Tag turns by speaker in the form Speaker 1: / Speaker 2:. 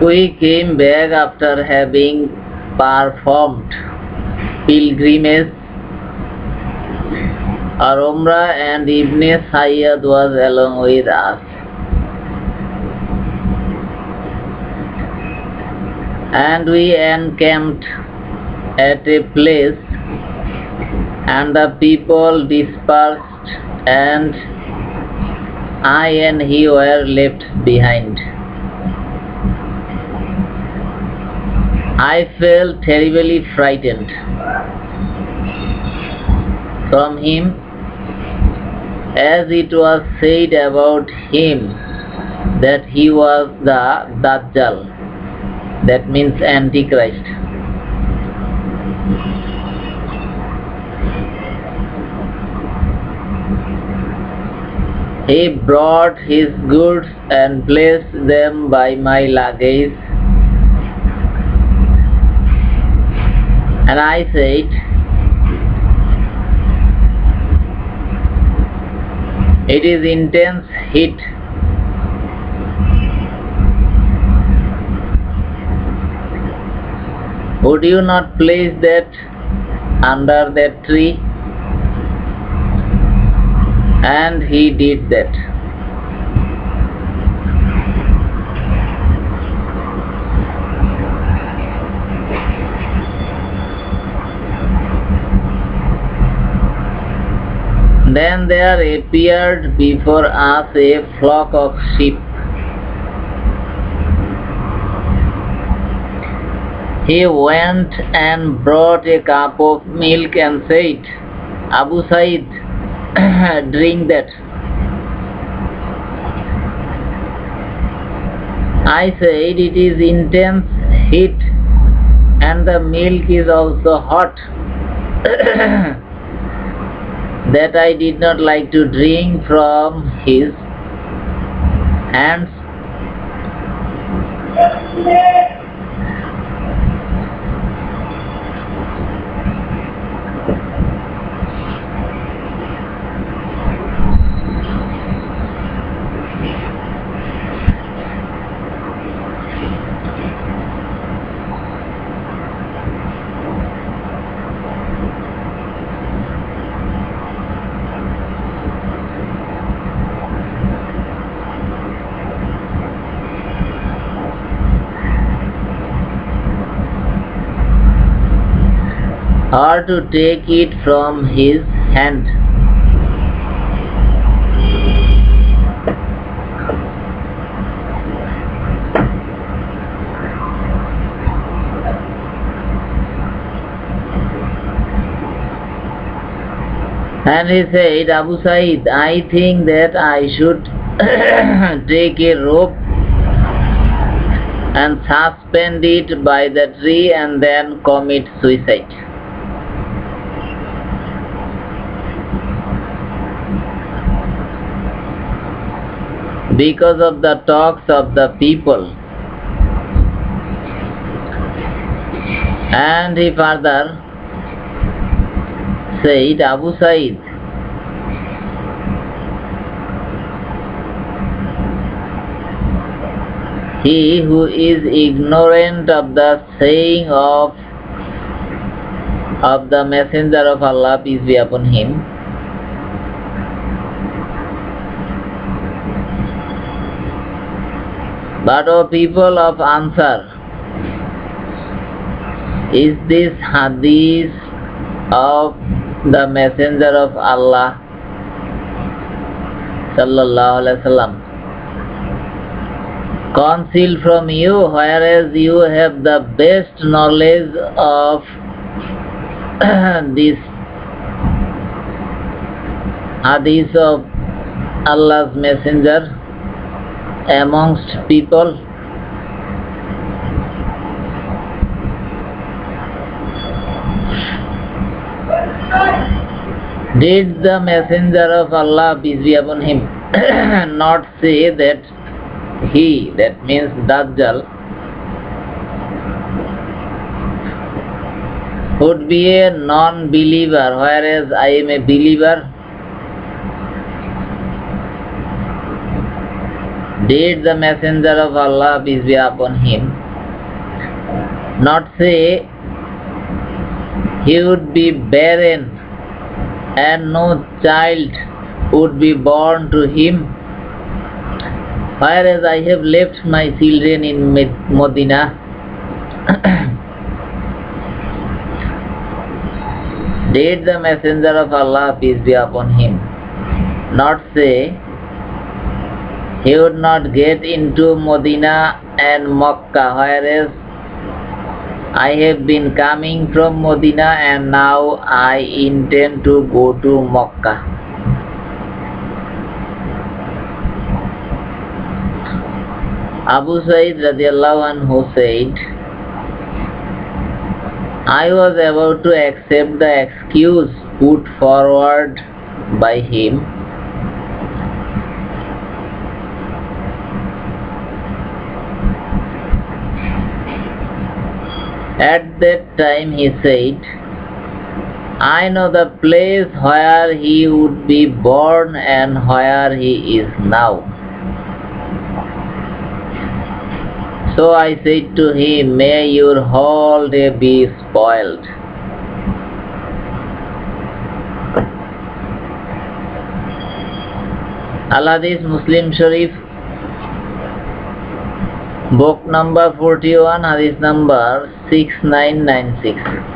Speaker 1: We came back after having performed pilgrimage or Umrah, and Ibn Sayyad was along with us. And we encamped at a place, and the people dispersed, and I and he were left behind. I felt terribly frightened from him, as it was said about him that he was the Dajjal, that means Antichrist. He brought his goods and placed them by my luggage, and I said, "It is intense heat. Would you not place that under that tree?" And he did that. Then there appeared before us a flock of sheep. He went and brought a cup of milk and said, "Abu Said, drink that." I said, "It is intense heat and the milk is also hot, that I did not like to drink from his hands." Or to take it from his hand. And he said, "Abu Said, I think that I should take a rope and suspend it by the tree and then commit suicide." Because of the talks of the people. And he further said, "Abu Said, he who is ignorant of the saying of the Messenger of Allah, peace be upon him, but O people of Ansar, is this hadith of the Messenger of Allah sallallahu alaihi wasallam concealed from you, whereas you have the best knowledge of this hadith of Allah's Messenger amongst people?" Did the Messenger of Allah, peace be upon him, not say that he, that means Dajjal, would be a non-believer, whereas I am a believer? Did the Messenger of Allah, peace be upon him, not say he would be barren and no child would be born to him, whereas I have left my children in Medina? Did the Messenger of Allah, peace be upon him, not say he would not get into Medina and Makkah, whereas I have been coming from Medina and now I intend to go to Makkah? Abu Sa'id radiallahu anhu said, I was about to accept the excuse put forward by him, at that time he said, I know the place where he would be born and where he is now. So I said to him, may your whole day be spoiled. Al-Hadith Muslim Sharif, book number 41, hadith number 6996.